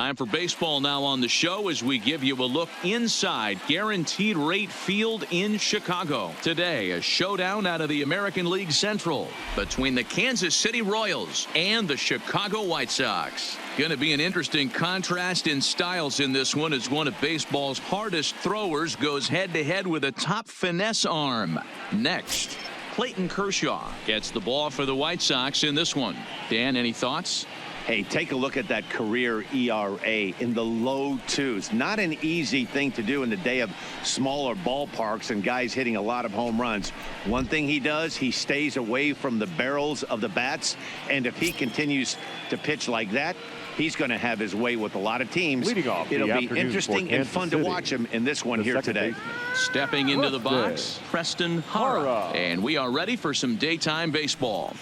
Time for baseball now on the show as we give you a look inside Guaranteed Rate Field in Chicago. Today, a showdown out of the American League Central between the Kansas City Royals and the Chicago White Sox. Going to be an interesting contrast in styles in this one as one of baseball's hardest throwers goes head-to-head with a top finesse arm. Next, Clayton Kershaw gets the ball for the White Sox in this one. Dan, any thoughts? Hey, take a look at that career ERA in the low twos. Not an easy thing to do in the day of smaller ballparks and guys hitting a lot of home runs. One thing he does, he stays away from the barrels of the bats. And if he continues to pitch like that, he's going to have his way with a lot of teams. It'll be interesting and fun to watch him in this one here today. Stepping into the box, Preston Hara. And we are ready for some daytime baseball.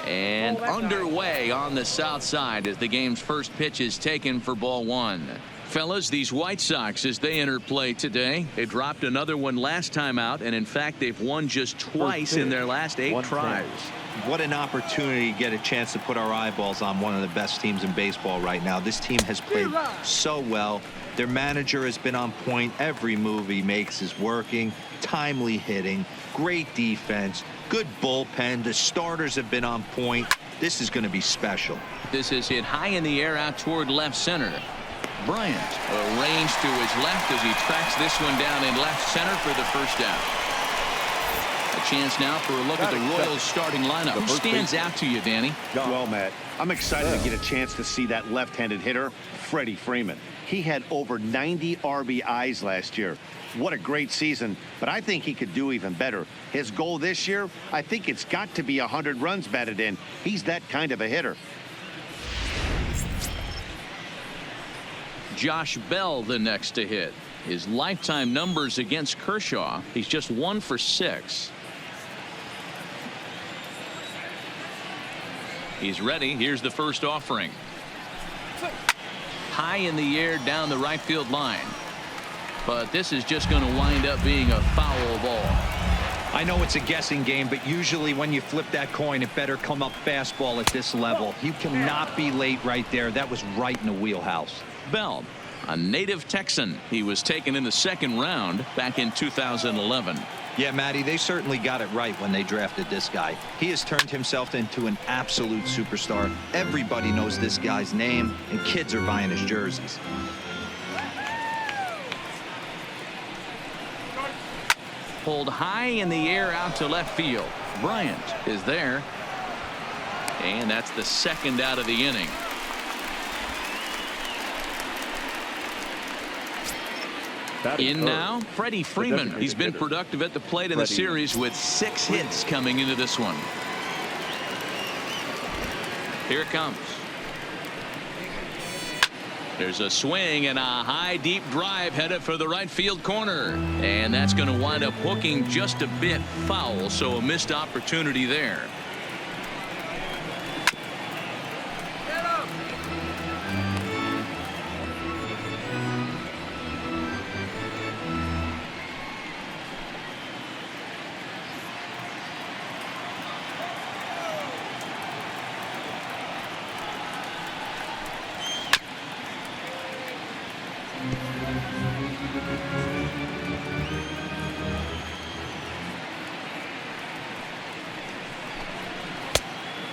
And underway on the south side as the game's first pitch is taken for ball one. Fellas, these White Sox, as they enter play today, they dropped another one last time out, and in fact, they've won just twice in their last 8 tries. What an opportunity to get a chance to put our eyeballs on one of the best teams in baseball right now. This team has played so well. Their manager has been on point. Every move he makes is working. Timely hitting, great defense, good bullpen. The starters have been on point. This is going to be special. This is hit high in the air out toward left center. Bryant arranged to his left as he tracks this one down in left center for the first out. A chance now for a look at the Royals starting lineup. Who stands out to you, Danny? Well, Matt, I'm excited to get a chance to see that left-handed hitter, Freddie Freeman. He had over 90 RBIs last year. What a great season, but I think he could do even better. His goal this year, I think it's got to be 100 runs batted in. He's that kind of a hitter. Josh Bell the next to hit. His lifetime numbers against Kershaw, he's just 1 for 6. He's ready. Here's the first offering. High in the air down the right field line. But this is just going to wind up being a foul ball. I know it's a guessing game, but usually when you flip that coin, it better come up fastball at this level. You cannot be late right there. That was right in the wheelhouse. Bell, a native Texan. He was taken in the second round back in 2011. Yeah, Matty, they certainly got it right when they drafted this guy. He has turned himself into an absolute superstar. Everybody knows this guy's name, and kids are buying his jerseys. Pulled high in the air out to left field. Bryant is there. And that's the second out of the inning. In now, Freddie Freeman. He's been productive at the plate in the series with 6 hits coming into this one. Here it comes. There's a swing and a high deep drive headed for the right field corner. And that's going to wind up hooking just a bit foul, so a missed opportunity there.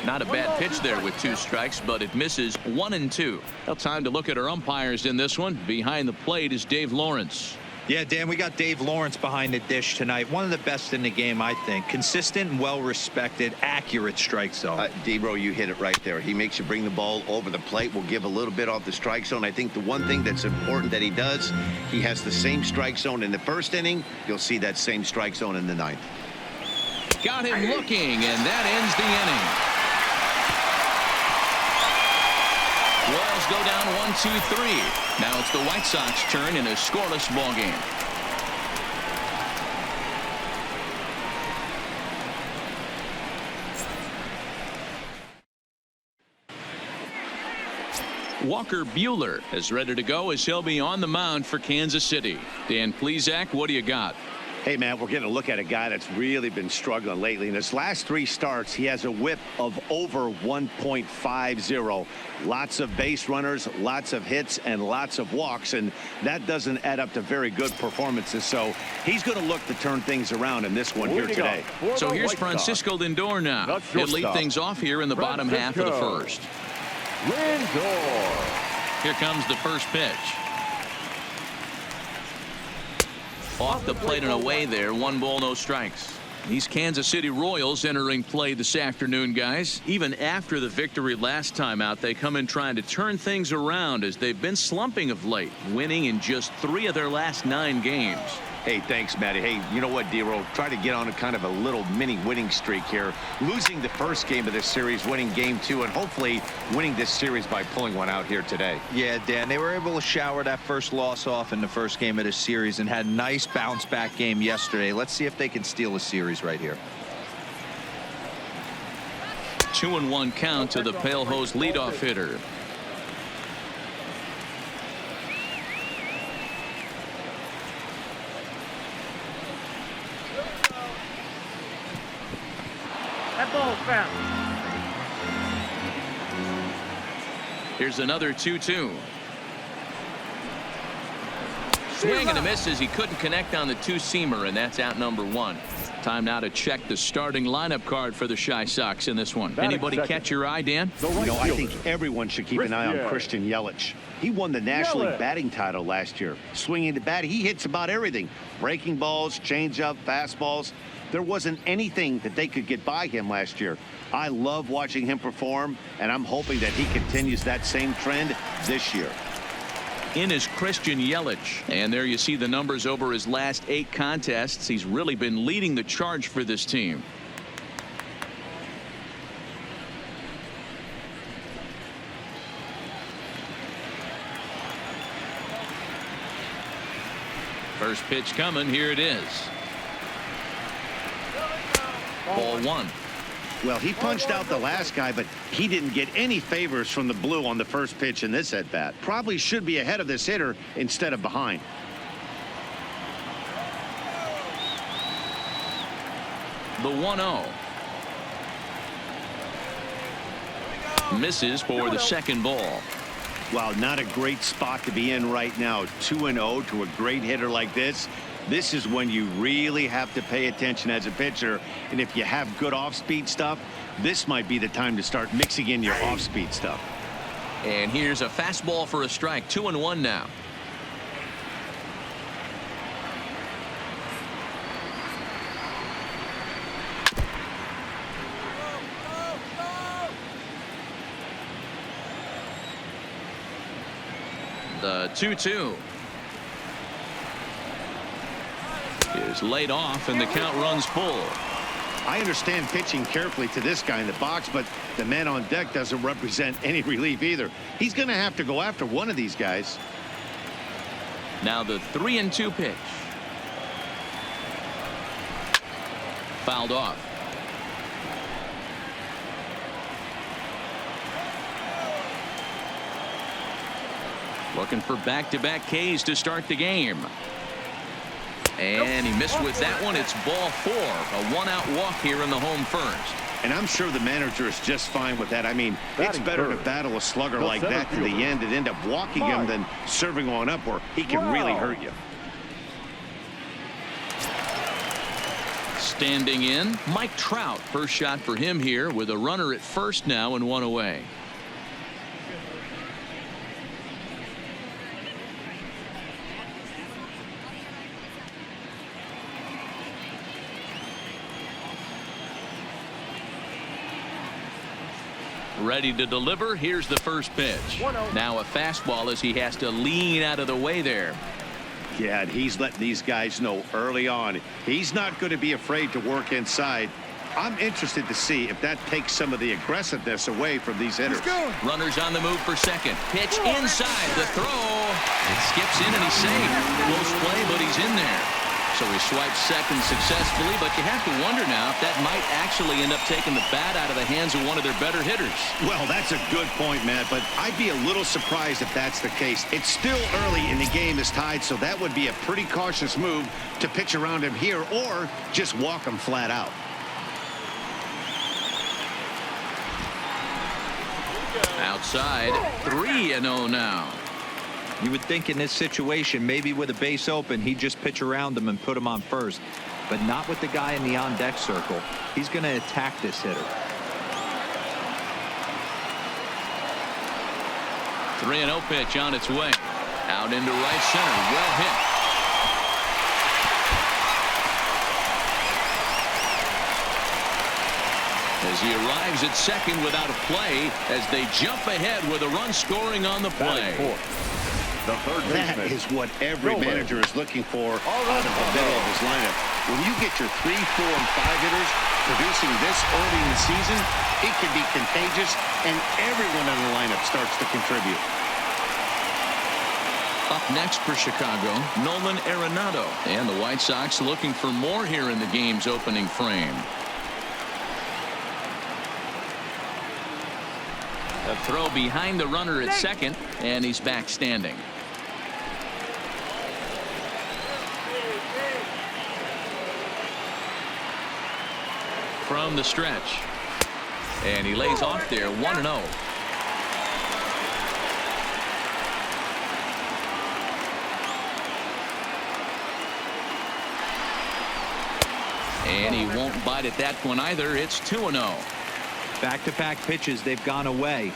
Not a bad pitch there with 2 strikes, but it misses 1 and 2. Well, time to look at our umpires in this one. Behind the plate is Dave Lawrence. Yeah, Dan, we got Dave Lawrence behind the dish tonight. One of the best in the game, I think. Consistent and well-respected, accurate strike zone. Debro, you hit it right there. He makes you bring the ball over the plate. Will give a little bit off the strike zone. I think the one thing that's important that he does, he has the same strike zone in the first inning. You'll see that same strike zone in the 9th. Got him looking, and that ends the inning. Royals go down 1-2-3. Now it's the White Sox turn in a scoreless ball game. Walker Buehler is ready to go as he'll be on the mound for Kansas City. Dan Plesac, what do you got? Hey, man, we're getting a look at a guy that's really been struggling lately. In his last 3 starts, he has a whip of over 1.50. Lots of base runners, lots of hits, and lots of walks, and that doesn't add up to very good performances. So he's going to look to turn things around in this one here today. So here's Francisco Lindor now. He'll lead things off here in the bottom half of the first. Lindor. Here comes the first pitch. Off the plate and away there. 1 ball, no strikes. These Kansas City Royals entering play this afternoon, guys. Even after the victory last time out, they come in trying to turn things around as they've been slumping of late, winning in just 3 of their last 9 games. Hey, thanks, Matty. Hey, you know what, D-Roll? Try to get on a kind of a little mini winning streak here. Losing the first game of this series, winning game 2, and hopefully winning this series by pulling one out here today. Yeah, Dan, they were able to shower that first loss off in the first game of this series and had a nice bounce-back game yesterday. Let's see if they can steal a series right here. 2-1 count to the Pale Host leadoff hitter. Here's another 2-2. Swing and a miss as he couldn't connect on the 2-seamer, and that's out number 1. Time now to check the starting lineup card for the Chi Sox in this one. Anybody catch your eye, Dan? You know, I think everyone should keep an eye on Christian Yelich. He won the National League batting title last year. Swinging the bat, he hits about everything. Breaking balls, changeup, fastballs. There wasn't anything that they could get by him last year. I love watching him perform, and I'm hoping that he continues that same trend this year. In is Christian Yelich, and there you see the numbers over his last 8 contests. He's really been leading the charge for this team. First pitch coming. Here it is. Ball 1. Well, he punched out the last guy, but he didn't get any favors from the blue on the first pitch in this at-bat. Probably should be ahead of this hitter instead of behind. The 1-0. Misses for the second ball. Wow, not a great spot to be in right now. 2-0 to a great hitter like this. This is when you really have to pay attention as a pitcher. And if you have good off-speed stuff, this might be the time to start mixing in your off-speed stuff. And here's a fastball for a strike. 2-1 now. The 2-2 is laid off, and the count runs full. I understand pitching carefully to this guy in the box, but the man on deck doesn't represent any relief either. He's going to have to go after one of these guys. Now the 3-2 pitch. Fouled off. Looking for back-to-back Ks to start the game. And he missed with that one. It's ball 4. A 1-out walk here in the home first. And I'm sure the manager is just fine with that. I mean, it's better to battle a slugger like that to the end and end up walking him than serving on up where he can really hurt you. Standing in, Mike Trout. First shot for him here with a runner at first now and 1 away. Ready to deliver. Here's the first pitch. Now a fastball as he has to lean out of the way there. Yeah, and he's letting these guys know early on he's not going to be afraid to work inside. I'm interested to see if that takes some of the aggressiveness away from these hitters. Runners on the move for second. Pitch inside. The throw. It skips in and he's safe. Close play, but he's in there. So he swipes second successfully, but you have to wonder now if that might actually end up taking the bat out of the hands of one of their better hitters. Well, that's a good point, Matt, but I'd be a little surprised if that's the case. It's still early and the game is tied, so that would be a pretty cautious move to pitch around him here or just walk him flat out. Outside, 3-0 now. You would think in this situation, maybe with a base open, he'd just pitch around him and put him on first. But not with the guy in the on-deck circle. He's going to attack this hitter. 3-0 pitch on its way. Out into right center. Well hit. As he arrives at second without a play as they jump ahead with a run scoring on the play. The third baseman. That is what every manager is looking for out of the middle of his lineup. When you get your 3, 4, and 5 hitters producing this early in the season, it can be contagious, and everyone in the lineup starts to contribute. Up next for Chicago, Nolan Arenado. And the White Sox looking for more here in the game's opening frame. A throw behind the runner at second, and he's back standing. From the stretch. And he lays off there, 1-0. And he won't bite at that one either. It's 2-0. Back-to-back pitches, they've gone away.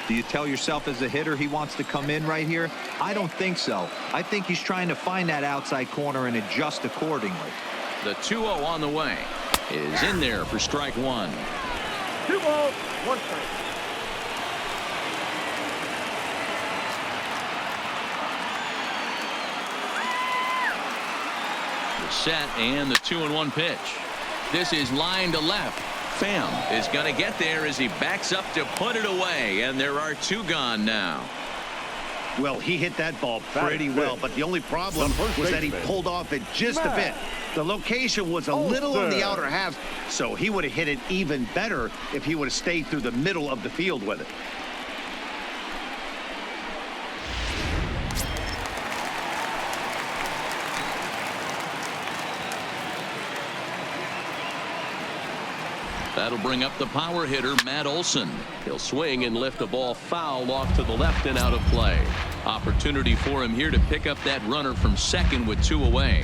Do you tell yourself as a hitter he wants to come in right here? I don't think so. I think he's trying to find that outside corner and adjust accordingly. The 2-0 on the way is in there for strike one. 2 balls, 1 strike. The set and the 2-1 pitch. This is line to left. Pham is going to get there as he backs up to put it away, and there are 2 gone now. Well, he hit that ball pretty well, but the only problem was that he pulled off it just a bit. The location was a little on the outer half, so he would have hit it even better if he would have stayed through the middle of the field with it. That'll bring up the power hitter, Matt Olson. He'll swing and lift the ball foul off to the left and out of play. Opportunity for him here to pick up that runner from second with 2 away.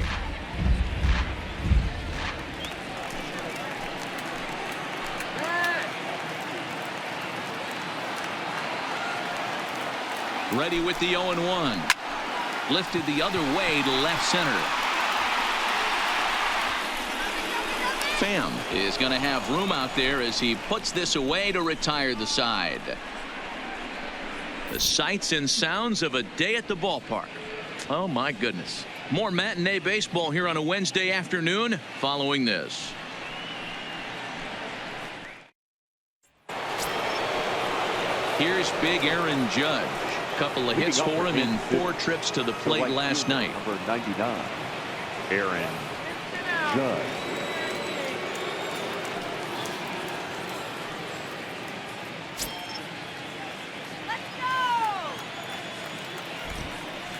Ready with the 0-1. Lifted the other way to left center. Pham is going to have room out there as he puts this away to retire the side. The sights and sounds of a day at the ballpark. Oh my goodness. More matinee baseball here on a Wednesday afternoon following this. Here's big Aaron Judge. Couple of hits for him in 4 trips to the plate last night. Number 99, Aaron Judge.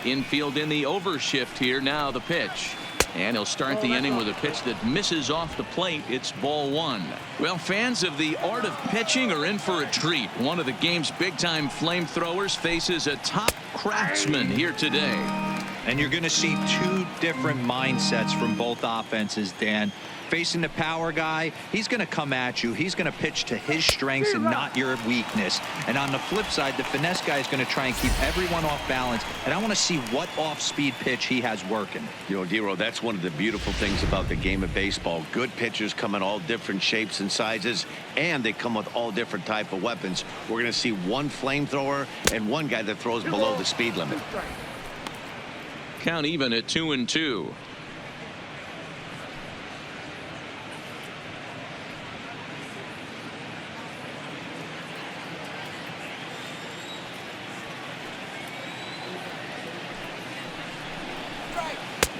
Infield in the overshift here. Now the pitch. And he'll start the inning with a pitch that misses off the plate. It's ball 1. Well, fans of the art of pitching are in for a treat. One of the game's big-time flamethrowers faces a top craftsman here today. And you're going to see 2 different mindsets from both offenses, Dan. Facing the power guy, he's going to come at you. He's going to pitch to his strengths and not your weakness. And on the flip side, the finesse guy is going to try and keep everyone off balance. And I want to see what off-speed pitch he has working. You know, Dero, that's one of the beautiful things about the game of baseball. Good pitchers come in all different shapes and sizes, and they come with all different type of weapons. We're going to see one flamethrower and one guy that throws below the speed limit. Count even at 2-2.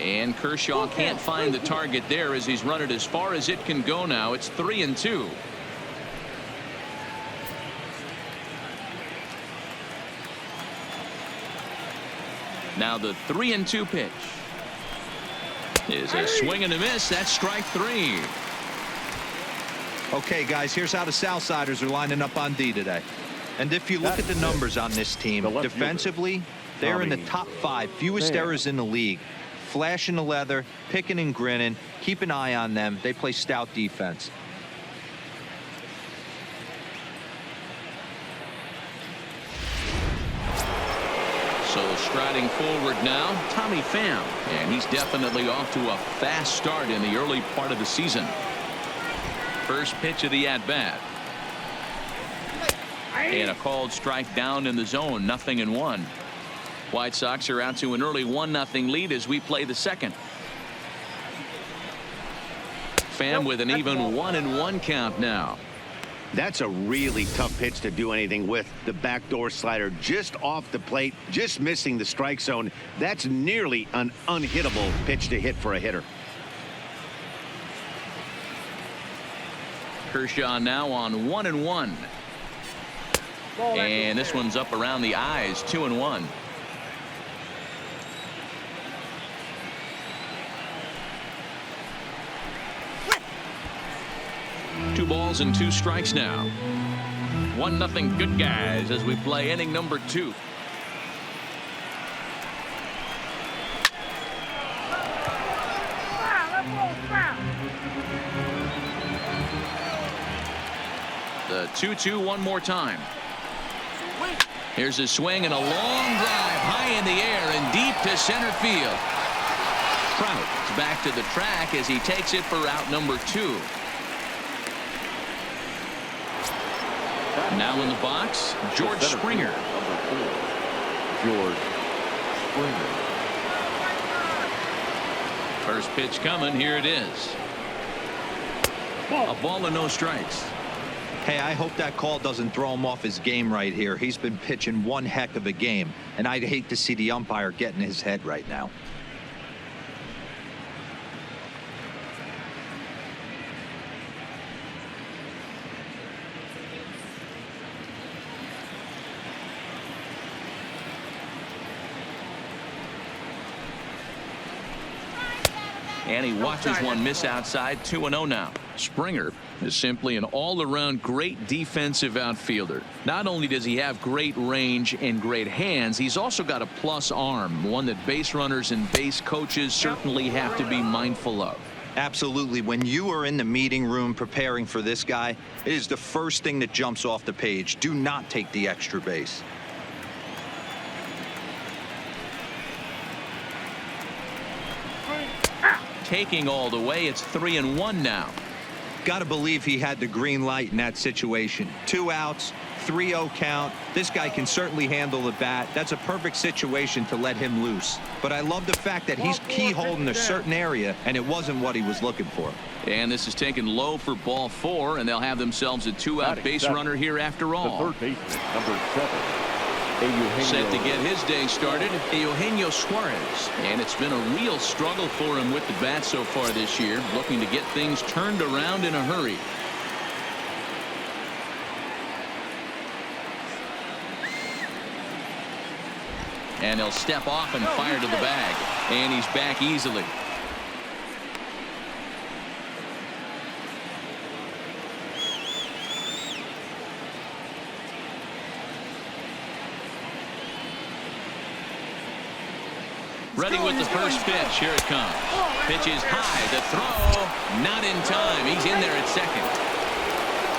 And Kershaw can't find the target there as he's run it as far as it can go now. It's 3-2. Now the 3-2 pitch is a swing and a miss. That's strike 3. Okay, guys, here's how the Southsiders are lining up on D today. And if you look at the numbers on this team, defensively, they're in the top 5, fewest errors in the league. Flashing the leather, picking and grinning. Keep an eye on them. They play stout defense. So striding forward now, Tommy Pham, and he's definitely off to a fast start in the early part of the season. First pitch of the at-bat. And a called strike down in the zone, 0-1. White Sox are out to an early 1-0 lead as we play the second. Pham with an even 1-1 count now. That's a really tough pitch to do anything with. The backdoor slider just off the plate, just missing the strike zone. That's nearly an unhittable pitch to hit for a hitter. Kershaw now on 1-1. And this one's up around the eyes, 2-1. Two balls and 2 strikes now. 1-0 good guys as we play inning number 2. The 2-2 one more time. Here's a swing and a long drive high in the air and deep to center field. Trout is back to the track as he takes it for out number 2. Now in the box, George Springer. Number 4, George Springer. First pitch coming. Here it is. A ball and no strikes. Hey, I hope that call doesn't throw him off his game right here. He's been pitching one heck of a game, and I'd hate to see the umpire get in his head right now. And he watches one miss outside. 2-0 now. Springer is simply an all-around great defensive outfielder. Not only does he have great range and great hands, he's also got a plus arm, one that base runners and base coaches certainly have to be mindful of. Absolutely. When you are in the meeting room preparing for this guy, it is the first thing that jumps off the page. Do not take the extra base. Taking all the way, it's 3-1 now. Got to believe he had the green light in that situation. 2 outs, 3-0 count. This guy can certainly handle the bat. That's a perfect situation to let him loose. But I love the fact that he's keyholding a certain area, and it wasn't what he was looking for. And this is taken low for ball 4, and they'll have themselves a 2-out base runner here after all. The third baseman, number 7. Set to get his day started, Eugenio Suarez. And it's been a real struggle for him with the bat so far this year, looking to get things turned around in a hurry. And he'll step off and fire to the bag. And he's back easily. Ready with the first pitch. Here it comes. Pitch is high. The throw not in time. He's in there at second.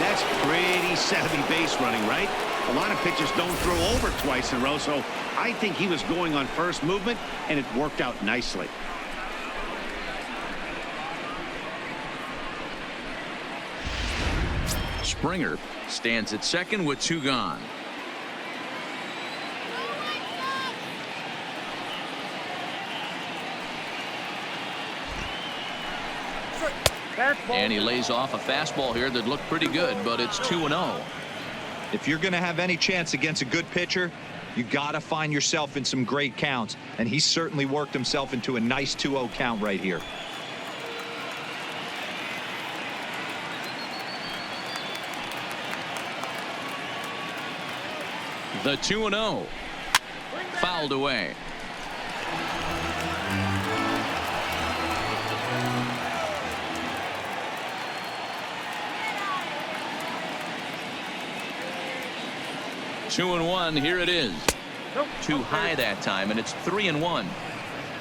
That's pretty savvy base running, right? A lot of pitchers don't throw over twice in a row, so I think he was going on first movement, and it worked out nicely. Springer stands at second with 2 gone. And he lays off a fastball here that looked pretty good, but it's 2-0. If you're going to have any chance against a good pitcher, You got to find yourself in some great counts, and he certainly worked himself into a nice 2-0 count right here. The 2-0. Fouled away. Two and one. Here it is. Too high that time, and it's 3-1.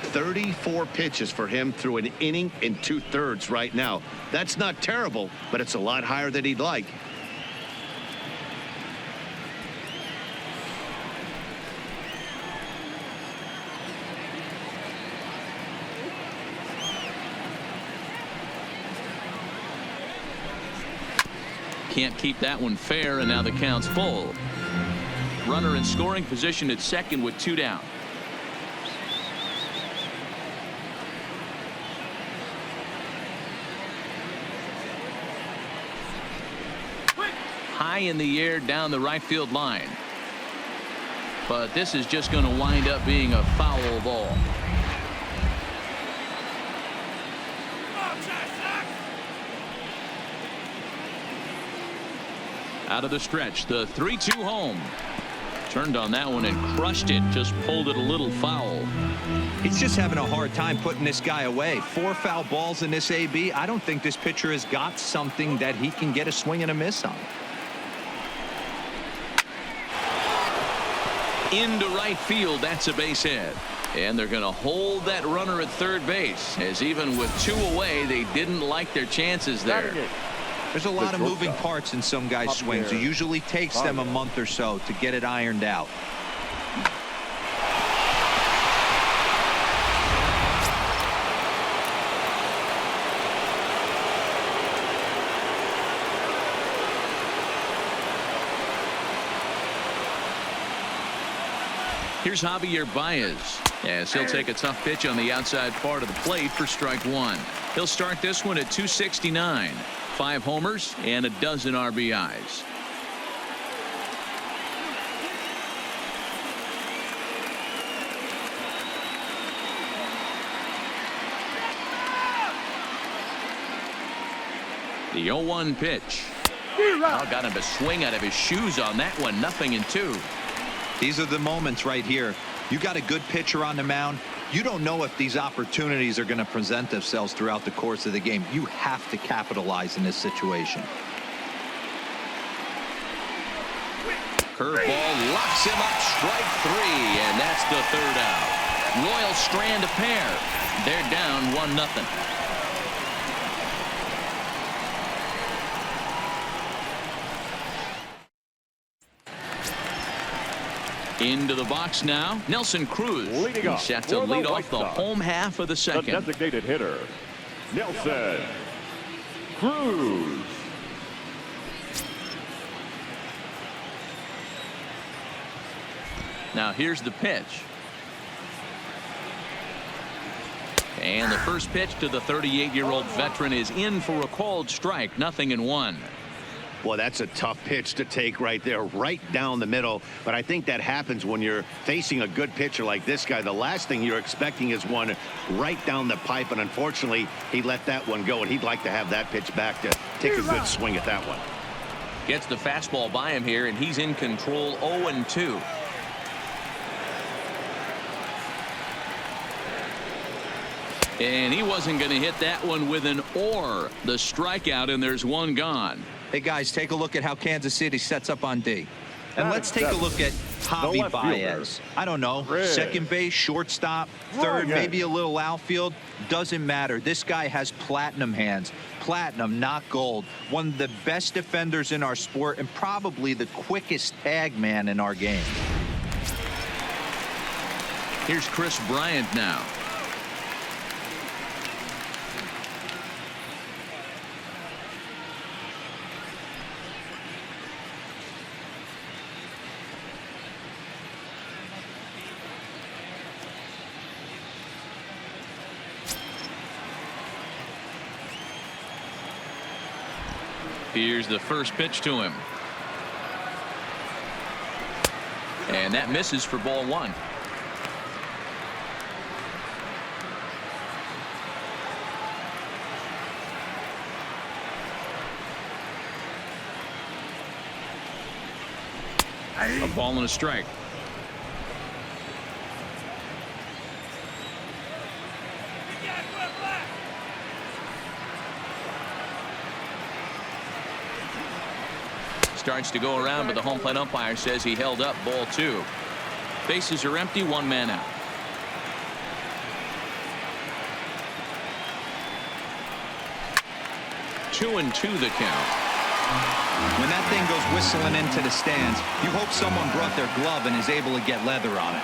34 pitches for him through an inning and 2/3 right now. That's not terrible, but it's a lot higher than he'd like. Can't keep that one fair, and now the count's full. Runner in scoring position at second with 2 down. High in the air down the right field line. But this is just going to wind up being a foul ball. Out of the stretch, the 3-2 home. Turned on that one and crushed it. Just pulled it a little foul. He's just having a hard time putting this guy away. 4 foul balls in this AB. I don't think this pitcher has got something that he can get a swing and a miss on. Into right field. That's a base hit. And they're going to hold that runner at third base, as even with 2 away, they didn't like their chances there. There's a lot of moving parts in some guys' swings. It usually takes them a month or so to get it ironed out. Here's Javier Baez, as he'll take a tough pitch on the outside part of the plate for strike one. He'll start this one at 269. 5 homers and a dozen RBIs. The 0-1 pitch. Oh, got him to swing out of his shoes on that one. 0-2. These are the moments right here. You got a good pitcher on the mound. You don't know if these opportunities are going to present themselves throughout the course of the game. You have to capitalize in this situation. Curveball locks him up, strike 3, and that's the 3rd out. Royals strand a pair. They're down 1-0. Into the box now, Nelson Cruz. He's set to lead off the home half of the second. The designated hitter, Nelson Cruz. Now here's the pitch. And the first pitch to the 38-year-old veteran is in for a called strike. 0-1. Well, that's a tough pitch to take right there, right down the middle. But I think that happens when you're facing a good pitcher like this guy. The last thing you're expecting is one right down the pipe. And unfortunately, he let that one go. And he'd like to have that pitch back to take a good swing at that one. Gets the fastball by him here, and he's in control. 0-2. And he wasn't going to hit that one with an or. The strikeout, and there's one gone. Hey, guys, take a look at how Kansas City sets up on D. And let's take a look at Javi Baez. I don't know, second base, shortstop, third, maybe a little outfield. Doesn't matter. This guy has platinum hands. Platinum, not gold. One of the best defenders in our sport and probably the quickest tag man in our game. Here's Chris Bryant now. Here's the first pitch to him. And that misses for ball one. A ball and a strike. Starts to go around, but the home plate umpire says he held up ball two. Bases are empty, one man out. Two and two the count. When that thing goes whistling into the stands, you hope someone brought their glove and is able to get leather on it.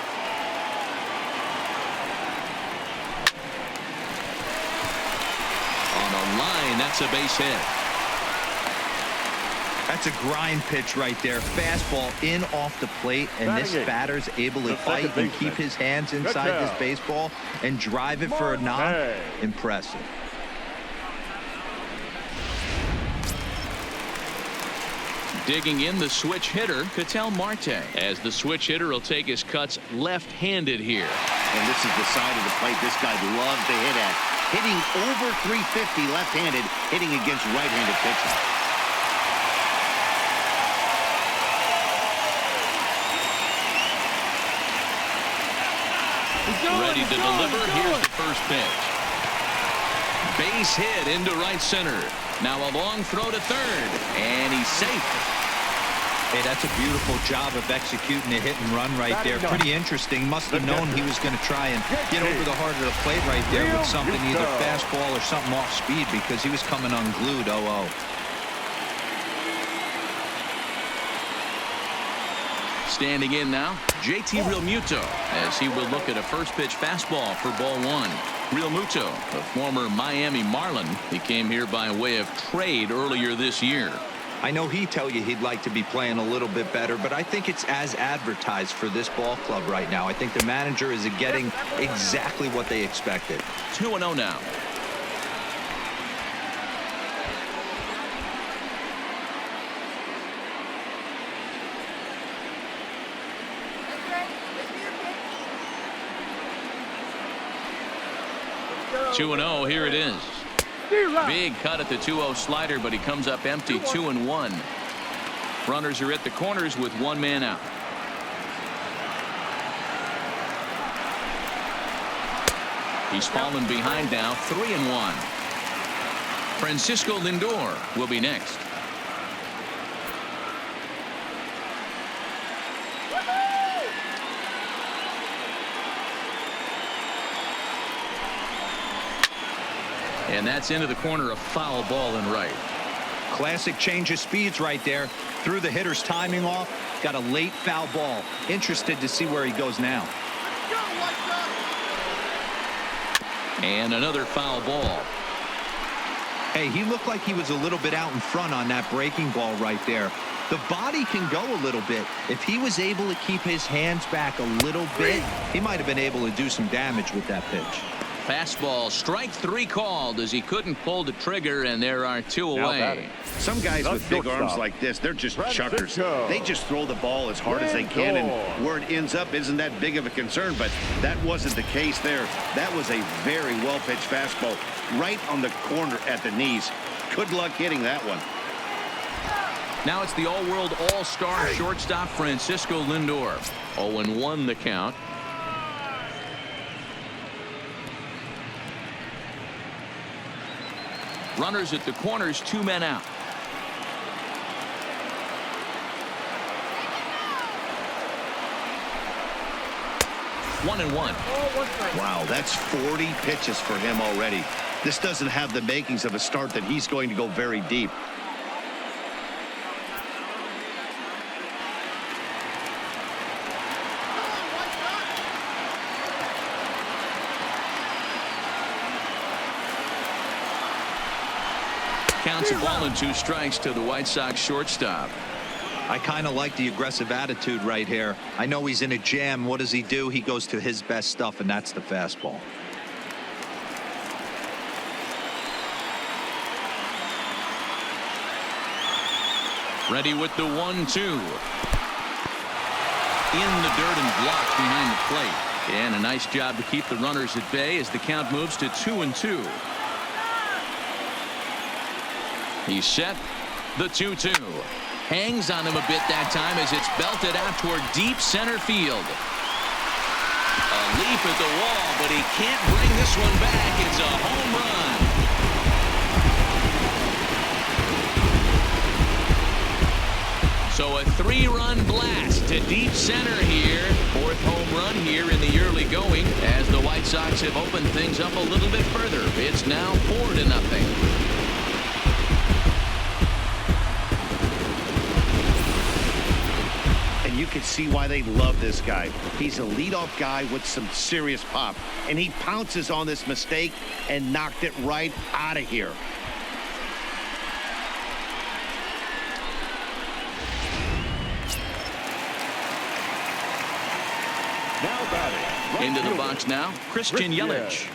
On the line, that's a base hit. That's a grind pitch right there. Fastball in off the plate, and this batter's able to fight and keep his hands inside this baseball and drive it for a knock. Impressive. Digging in, the switch hitter, Ketel Marte, as the switch hitter will take his cuts left-handed here. And this is the side of the plate this guy loves to hit at. Hitting over 350 left-handed, hitting against right-handed pitching. Ready to deliver. Here's the first pitch. Base hit into right center. Now a long throw to third, and he's safe. Hey, that's a beautiful job of executing a hit and run right there. Pretty interesting. Must have known he was going to try and get over the heart of the plate right there with something, either fastball or something off speed, because he was coming unglued. 0-0. Standing in now, JT Realmuto, as he will look at a first pitch fastball for ball one. Realmuto, a former Miami Marlin, he came here by way of trade earlier this year. I know he'd tell you he'd like to be playing a little bit better, but I think it's as advertised for this ball club right now. I think the manager is getting exactly what they expected. 2-0 now. Two and 0. Here it is. Big cut at the 2-0 slider, but he comes up empty. 2-1. Runners are at the corners with one man out. He's fallen behind now. 3-1. Francisco Lindor will be next. And that's into the corner, a foul ball and right. Classic change of speeds right there. Threw the hitter's timing off. Got a late foul ball. Interested to see where he goes now. And another foul ball. Hey, he looked like he was a little bit out in front on that breaking ball right there. The body can go a little bit. If he was able to keep his hands back a little bit, he might have been able to do some damage with that pitch. Fastball, strike three called as he couldn't pull the trigger, and there are two away. Some guys with big arms like this, they're just chuckers. They just throw the ball as hard as they can, and where it ends up isn't that big of a concern, but that wasn't the case there. That was a very well-pitched fastball right on the corner at the knees. Good luck hitting that one. Now it's the all-world all-star shortstop Francisco Lindor. 0-1 the count. Runners at the corners, two men out. One and one. Wow, that's 40 pitches for him already. This doesn't have the makings of a start that he's going to go very deep. Counts a ball and two strikes to the White Sox shortstop. I kind of like the aggressive attitude right here. I know he's in a jam. What does he do? He goes to his best stuff, and that's the fastball. Ready with the 1-2. in the dirt and blocked behind the plate. And a nice job to keep the runners at bay as the count moves to 2-2. He's set. The 2-2. Hangs on him a bit that time as it's belted out toward deep center field. A leap at the wall, but he can't bring this one back. It's a home run. So a 3-run blast to deep center here. 4th home run here in the early going as the White Sox have opened things up a little bit further. It's now 4-0. You can see why they love this guy. He's a leadoff guy with some serious pop, and he pounces on this mistake and knocked it right out of here. Now batting. Into the box now, Christian Yelich.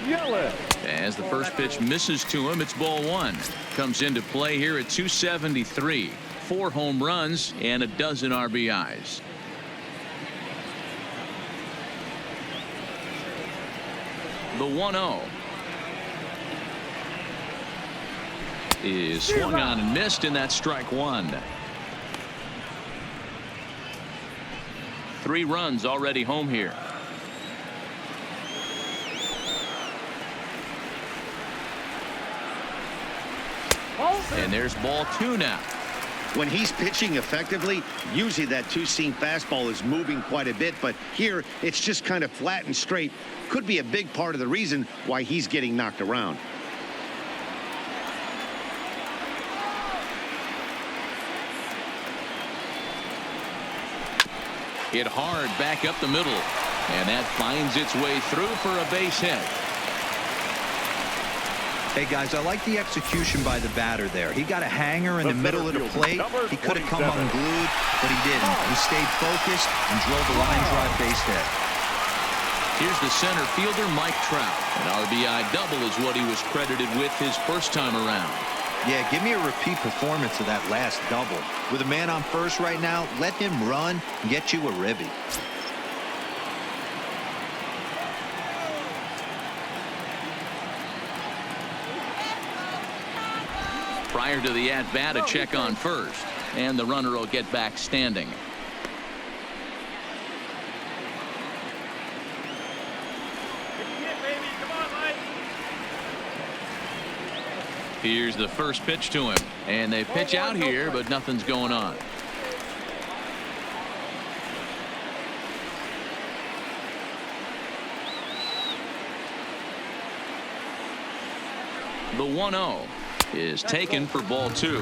Yelich. As the first pitch misses to him, it's ball 1. Comes into play here at 273. 4 home runs and a dozen RBIs. The 1-0 is swung on and missed, and that's strike 1. 3 runs already home here. And there's ball 2 now. When he's pitching effectively, usually that two-seam fastball is moving quite a bit, but here it's just kind of flat and straight. Could be a big part of the reason why he's getting knocked around. Hit hard back up the middle, and that finds its way through for a base hit. Hey, guys, I like the execution by the batter there. He got a hanger in the middle of the plate. He could have come unglued, but he didn't. He stayed focused and drove a line drive base hit. Here's the center fielder, Mike Trout. An RBI double is what he was credited with his first time around. Yeah, give me a repeat performance of that last double. With a man on first right now, let him run and get you a ribby. Prior to the at-bat, a check on first, and the runner will get back standing. Here's the first pitch to him, and they pitch out here, but nothing's going on. The 1-0 is taken for ball 2.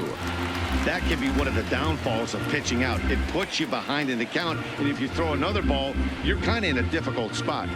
That can be one of the downfalls of pitching out. It puts you behind in the count, and if you throw another ball, you're kind of in a difficult spot.